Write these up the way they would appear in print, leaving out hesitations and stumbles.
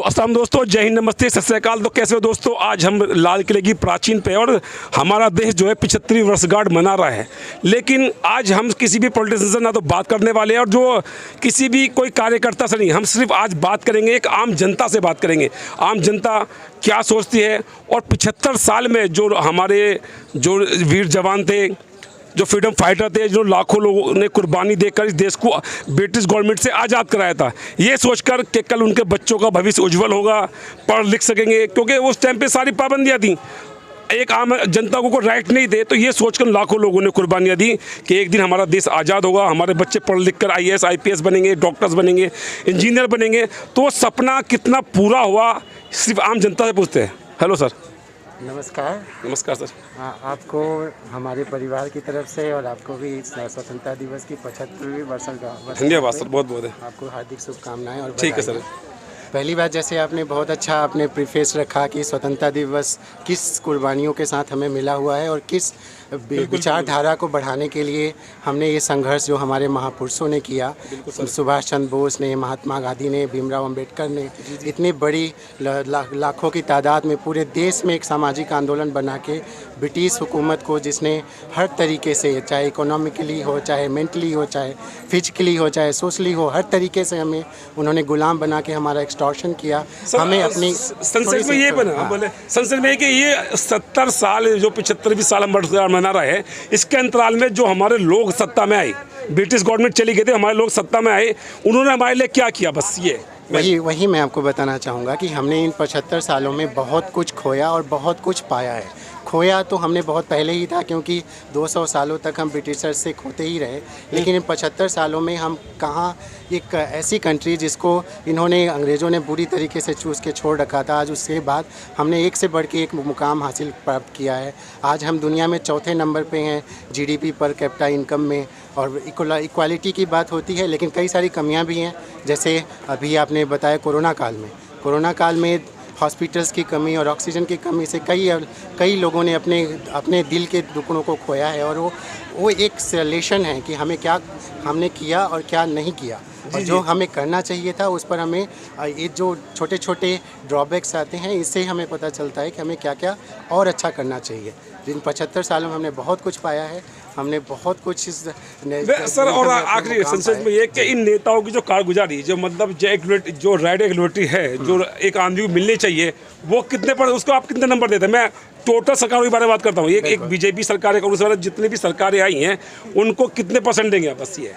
तो अस्सलाम दोस्तों, जय हिंद, नमस्ते, सत श्री अकाल। तो कैसे हो दोस्तों? आज हम लाल किले की प्राचीन पे और हमारा देश जो है 75वीं वर्षगांठ मना रहा है। लेकिन आज हम किसी भी पॉलिटिशियन से ना तो बात करने वाले हैं और जो किसी भी कोई कार्यकर्ता से नहीं, हम सिर्फ आज बात करेंगे एक आम जनता से बात करेंगे। आम जनता क्या सोचती है और 75 साल में जो हमारे जो वीर जवान थे, जो फ्रीडम फाइटर थे, जो लाखों लोगों ने कुर्बानी देकर इस देश को ब्रिटिश गवर्नमेंट से आज़ाद कराया था, ये सोचकर कि कल उनके बच्चों का भविष्य उज्जवल होगा, पढ़ लिख सकेंगे, क्योंकि उस टाइम पे सारी पाबंदियां थी, एक आम जनता को राइट नहीं थे। तो ये सोचकर लाखों लोगों ने कुर्बानियाँ दी कि एक दिन हमारा देश आज़ाद होगा, हमारे बच्चे पढ़ लिख कर IAS IPS बनेंगे, डॉक्टर्स बनेंगे, इंजीनियर बनेंगे। तो सपना कितना पूरा हुआ, सिर्फ आम जनता से पूछते हैं। Hello sir. नमस्कार। नमस्कार सर। आपको हमारे परिवार की तरफ से और आपको भी स्वतंत्रता दिवस की 75वीं वर्षगांठ धन्यवाद सर, बहुत बहुत है आपको हार्दिक शुभकामनाएं और ठीक है सर। पहली बात, जैसे आपने बहुत अच्छा आपने प्रीफेस रखा कि स्वतंत्रता दिवस किस कुर्बानियों के साथ हमें मिला हुआ है और किस विचारधारा को बढ़ाने के लिए हमने ये संघर्ष जो हमारे महापुरुषों ने किया, सुभाष चंद्र बोस ने, महात्मा गांधी ने, भीमराव अंबेडकर ने, इतनी बड़ी लाखों की तादाद में पूरे देश में एक सामाजिक आंदोलन बना के ब्रिटिश हुकूमत को, जिसने हर तरीके से, चाहे इकोनॉमिकली हो, चाहे मेंटली हो, चाहे फिजिकली हो, चाहे सोशली हो, हर तरीके से हमें उन्होंने गुलाम बना के हमारा एक्सटॉर्शन किया। हमें अपनी संसद में ये बना बोले संसद में कि ये 70 साल जो 75वीं साल हम मना रहे हैं, इसके अंतराल में जो हमारे लोग सत्ता में आए, ब्रिटिश गवर्नमेंट चली गई थी, हमारे लोग सत्ता में आए, उन्होंने हमारे लिए क्या किया, बस ये वही मैं आपको बताना चाहूँगा कि हमने इन 75 सालों में बहुत कुछ खोया और बहुत कुछ पाया है। खोया तो हमने बहुत पहले ही था, क्योंकि 200 सालों तक हम ब्रिटिशर्स से खोते ही रहे, लेकिन इन 75 सालों में हम कहाँ एक ऐसी कंट्री जिसको इन्होंने, अंग्रेज़ों ने बुरी तरीके से चूस के छोड़ रखा था, आज उसके बाद हमने एक से बढ़ के एक मुकाम हासिल प्राप्त किया है। आज हम दुनिया में चौथे नंबर पे हैं GDP पर कैपिटा इनकम में, और इक्वालिटी की बात होती है, लेकिन कई सारी कमियाँ भी हैं। जैसे अभी आपने बताया कोरोना काल में हॉस्पिटल्स की कमी और ऑक्सीजन की कमी से कई लोगों ने अपने दिल के टुकड़ों को खोया है, और वो एक रिलेशन है कि हमने किया और क्या नहीं किया, और जो हमें करना चाहिए था उस पर हमें ये जो छोटे छोटे ड्रॉबैक्स आते हैं, इससे हमें पता चलता है कि हमें क्या क्या और अच्छा करना चाहिए। इन 75 सालों में हमने बहुत कुछ पाया है, हमने बहुत कुछ सर। और आखिरी संसद में ये कि इन नेताओं की जो कारगुजारी, जो मतलब जो राइट एक्टिविटी है, जो एक आदमी को मिलनी चाहिए, वो कितने पर, उसको आप कितने नंबर देते हैं? मैं टोटल सरकारों के बारे में बात करता हूँ। एक BJP सरकार है, कांग्रेस वाले जितनी भी सरकारें आई हैं, उनको कितने % देंगे? बस ये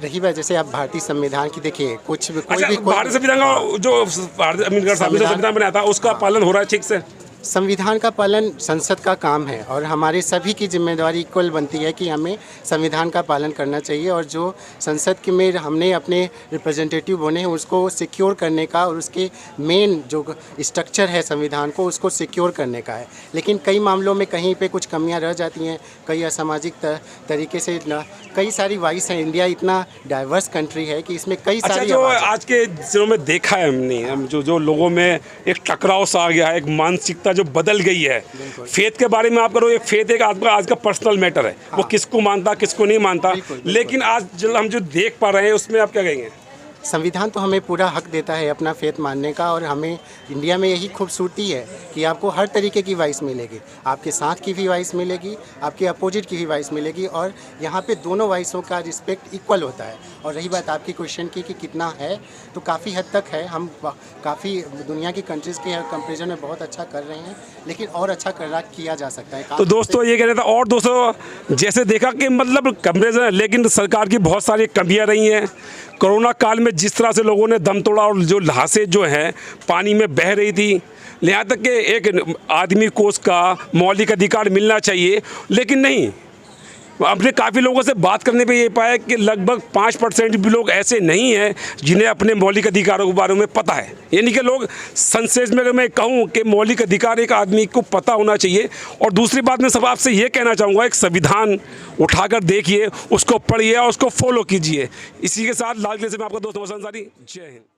रही बात, जैसे आप भारतीय संविधान की देखिए, भारतीय संविधान का जो अम्बेडकर साहब ने जो संविधान बनाया था, उसका पालन हो रहा है ठीक से? संविधान का पालन संसद का काम है, और हमारे सभी की जिम्मेदारी इक्वल बनती है कि हमें संविधान का पालन करना चाहिए, और जो संसद के में हमने अपने रिप्रेजेंटेटिव बने हैं उसको सिक्योर करने का, और उसके मेन जो स्ट्रक्चर है संविधान को, उसको सिक्योर करने का है। लेकिन कई मामलों में कहीं पे कुछ कमियां रह जाती हैं, कई असामाजिक तरीके से कई सारी वॉइस हैं। इंडिया इतना डाइवर्स कंट्री है कि इसमें कई सारी जो आज के दिनों में देखा है हमने, जो लोगों में एक टकराव सा आ गया है, एक मानसिकता जो बदल गई है। फेथ के बारे में आप करो, एक फेथ एक आज का पर्सनल मैटर है, वो किसको मानता किसको नहीं मानता। लेकिन आज हम जो देख पा रहे हैं उसमें आप क्या कहेंगे? संविधान तो हमें पूरा हक देता है अपना फेथ मानने का, और हमें इंडिया में यही खूबसूरती है कि आपको हर तरीके की वॉइस मिलेगी, आपके साथ की भी वॉइस मिलेगी, आपके अपोजिट की भी वॉइस मिलेगी, और यहाँ पे दोनों वॉइसों का रिस्पेक्ट इक्वल होता है। और रही बात आपकी क्वेश्चन की कि कितना है, तो काफ़ी हद तक है, हम काफ़ी दुनिया की कंट्रीज़ के कंपेरिजन में बहुत अच्छा कर रहे हैं, लेकिन और अच्छा किया जा सकता है। तो दोस्तों ये कह रहे थे, और दोस्तों जैसे देखा कि मतलब कंपेरिजन है, लेकिन सरकार की बहुत सारी कमियाँ रही हैं। कोरोना काल में जिस तरह से लोगों ने दम तोड़ा, और जो लाशें जो हैं पानी में बह रही थी, यहाँ तक कि एक आदमी को उसका मौलिक अधिकार मिलना चाहिए, लेकिन नहीं। अपने काफ़ी लोगों से बात करने पे ये पाया कि लगभग 5% भी लोग ऐसे नहीं हैं जिन्हें अपने मौलिक अधिकारों के बारे में पता है। यानी कि लोग संसद में, मैं कहूँ कि मौलिक अधिकार एक आदमी को पता होना चाहिए। और दूसरी बात मैं सब आपसे ये कहना चाहूँगा, एक संविधान उठाकर देखिए, उसको पढ़िए और उसको फॉलो कीजिए। इसी के साथ लाल किले से मैं आपका दोस्त मोहम्मद अंसारी, जय हिंद।